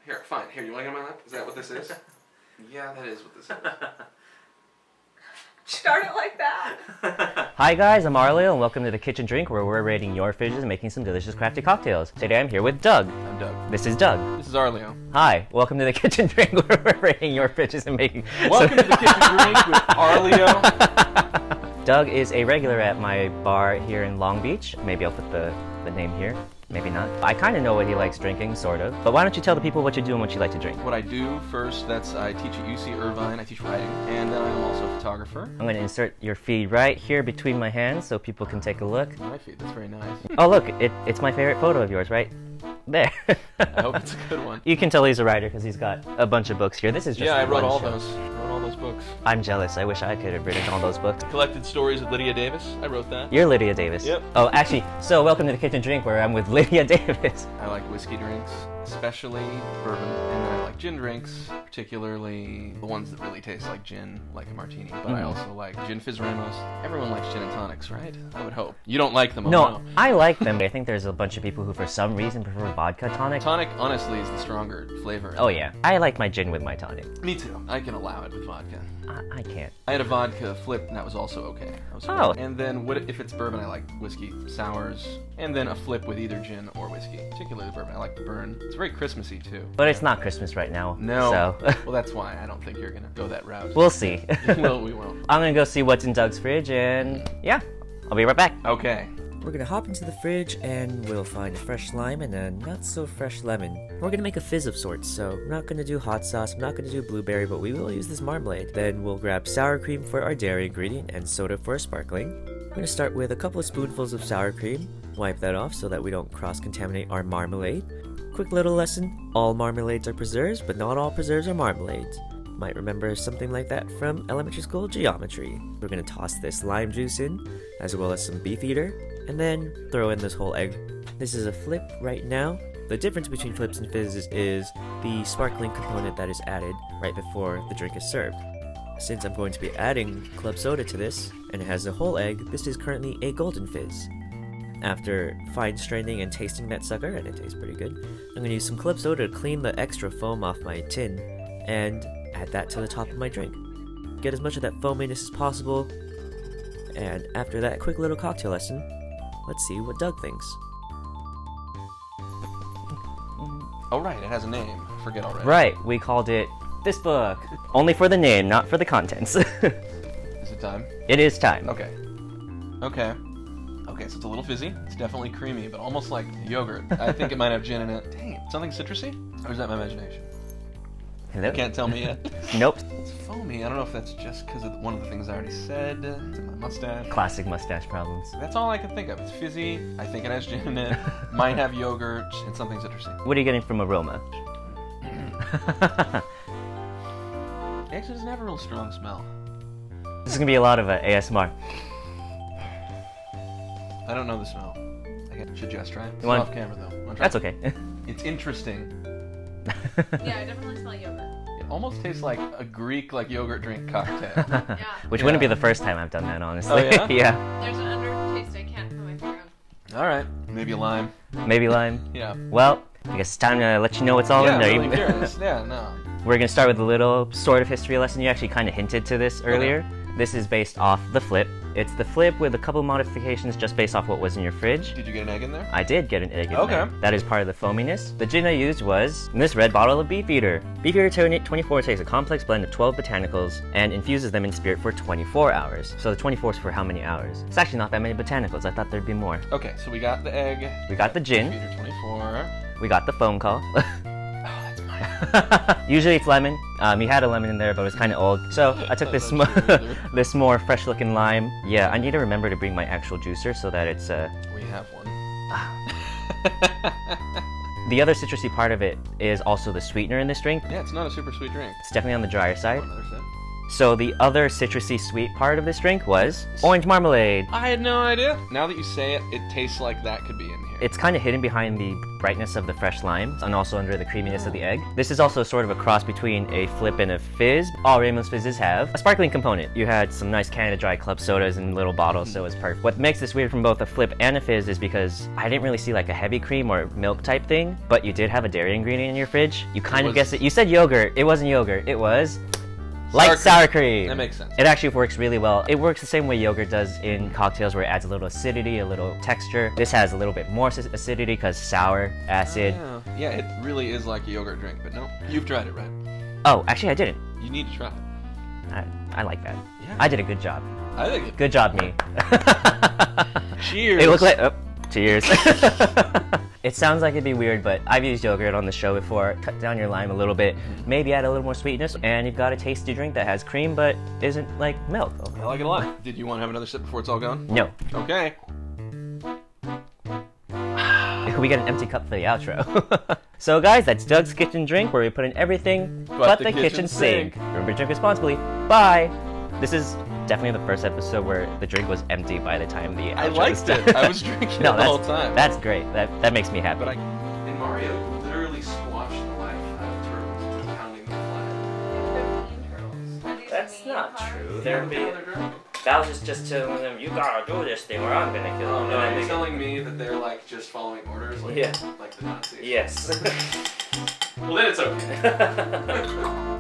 Here, fine. Here, you want to get on my lap? Is that what this is? Yeah, that is what this is. Start it like that. Hi guys, I'm Arleo and welcome to the Kitchen Drink where we're rating your fridges and making some delicious crafty cocktails. Today I'm here with Doug. I'm Doug. This is Doug. This is Arleo. Hi, welcome to the Kitchen Drink where we're rating your fridges and making... Welcome to the Kitchen Drink with Arleo. Doug is a regular at my bar here in Long Beach. Maybe I'll put the name here. Maybe not. I kind of know what he likes drinking, sort of. But why don't you tell the people what you do and what you like to drink? What I do first, I teach at UC Irvine. I teach writing, and then I'm also a photographer. I'm going to insert your feed right here between my hands so people can take a look. My feed, that's very nice. Oh look, it's my favorite photo of yours, right? There. I hope it's a good one. You can tell he's a writer because he's got a bunch of books here. This is just I wrote all show. those. I wrote all those books. I'm jealous. I wish I could have written all those books. Collected Stories with Lydia Davis. I wrote that. You're Lydia Davis. Yep. Oh, actually, so welcome to the Kitchen Drink where I'm with Lydia Davis. I like whiskey drinks, especially bourbon, and then I like gin drinks, particularly the ones that really taste like gin, like a martini. But I also like Gin Fizz Ramos. Everyone likes gin and tonics, right? I would hope. You don't like them, No, I like them. I think there's a bunch of people who, for some reason, prefer vodka tonic. Tonic, honestly, is the stronger flavor. Oh yeah, I like my gin with my tonic. Me too. I can allow it with vodka. I can't. I had a vodka flip, and that was also okay. That was Oh. fine. And then if it's bourbon, I like whiskey sours, and then a flip with either gin or whiskey. Particularly bourbon, I like the burn. It's very Christmassy too. But it's not Christmas right now. No. So Well, that's why I don't think you're gonna go that route. we'll see. Well, we won't. I'm gonna go see what's in Doug's fridge, and yeah, I'll be right back. Okay. We're gonna hop into the fridge and we'll find a fresh lime and a not so fresh lemon. We're gonna make a fizz of sorts, so I'm not gonna do hot sauce, I'm not gonna do blueberry, but we will use this marmalade. Then we'll grab sour cream for our dairy ingredient and soda for our sparkling. We're gonna start with a couple of spoonfuls of sour cream, wipe that off so that we don't cross-contaminate our marmalade. Quick little lesson, all marmalades are preserves, but not all preserves are marmalades. Might remember something like that from elementary school geometry. We're gonna toss this lime juice in, as well as some Beefeater, and then throw in this whole egg. This is a flip right now. The difference between flips and fizzes is the sparkling component that is added right before the drink is served. Since I'm going to be adding club soda to this, and it has a whole egg, this is currently a golden fizz. After fine straining and tasting that sucker, and it tastes pretty good, I'm going to use some club soda to clean the extra foam off my tin, and add that to the top of my drink. Get as much of that foaminess as possible, and after that quick little cocktail lesson, let's see what Doug thinks. Oh, right, it has a name. I forget already. Right, we called it This Book. Only for the name, not for the contents. Is it time? It is time. Okay. Okay, so it's a little fizzy. It's definitely creamy, but almost like yogurt. I think it might have gin in it. Dang it. Something citrusy? Or is that my imagination? Hello? You can't tell me yet. Nope. It's foamy. I don't know if that's just because of one of the things I already said. It's in my mustache. Classic mustache problems. That's all I can think of. It's fizzy. I think it has gin in it. Might have yogurt and something citrusy. What are you getting from aroma? It actually doesn't have a real strong smell. This is gonna be a lot of ASMR. I don't know the smell. I should just try it. It's want- off camera though. Wanna try That's it? okay. It's interesting. Yeah, I definitely smell yogurt. It almost tastes like a Greek yogurt drink cocktail. Yeah. Which wouldn't be the first time I've done that, honestly. Oh, yeah? Yeah. There's an undertaste I can't put my finger on. All right, maybe a lime. Maybe lime. Yeah. Well, I guess it's time to let you know what's all Yeah, in there. really curious. Yeah, no. We're gonna start with a little sort of history lesson. You actually kind of hinted to this earlier. This is based off the flip. It's the flip with a couple modifications just based off what was in your fridge. Did you get an egg in there? I did get an egg in Okay. there. That is part of the foaminess. The gin I used was this red bottle of Beefeater. Beefeater 24 takes a complex blend of 12 botanicals and infuses them in spirit for 24 hours. So the 24 is for how many hours? It's actually not that many botanicals. I thought there'd be more. Okay, so we got the egg. We got the gin. Beefeater 24. We got the foam call. Oh, that's mine. Usually it's lemon. You had a lemon in there, but it was kind of old. So I took this this more fresh-looking lime. Yeah, I need to remember to bring my actual juicer so that it's We have one. The other citrusy part of it is also the sweetener in this drink. Yeah, it's not a super sweet drink. It's definitely on the drier side. Another sip. So the other citrusy sweet part of this drink was orange marmalade. I had no idea. Now that you say it, it tastes like that could be in here. It's kind of hidden behind the brightness of the fresh lime and also under the creaminess of the egg. This is also sort of a cross between a flip and a fizz. All Ramos Fizzes have a sparkling component. You had some nice Canada Dry Club sodas in little bottles, so it's perfect. What makes this weird from both a flip and a fizz is because I didn't really see like a heavy cream or milk type thing, but you did have a dairy ingredient in your fridge. You kind of guessed it. You said yogurt. It wasn't yogurt. It was light sour cream. That makes sense. It actually works really well. It works the same way yogurt does in cocktails, where it adds a little acidity, a little texture. This has a little bit more acidity because sour, acid. Yeah, it really is like a yogurt drink, but no, you've tried it, right? Oh, actually I didn't. You need to try it. I like that. Yeah. I did a good job. I think it. Good job, me. Cheers. It looked like... Oh, cheers. It sounds like it'd be weird, but I've used yogurt on the show before. Cut down your lime a little bit, maybe add a little more sweetness, and you've got a tasty drink that has cream but isn't like milk. I like it a lot. Did you want to have another sip before it's all gone? No. Okay. We got an empty cup for the outro. So guys, that's Doug's Kitchen Drink, where we put in everything but the kitchen sink. Remember to drink responsibly. Bye! This is definitely the first episode where the drink was empty by the time the outro I liked started. it. I was drinking it the whole time. That's great. That makes me happy. But in Mario, you literally squashed the life out of turtles, pounding them flat. 15 turtles. Are these That's mean not cards? true. They're That was just telling them, you gotta do this thing or I'm gonna kill them. no, are you telling me that they're like just following orders, like Yeah. like the Nazis? Yes. Well, then it's okay.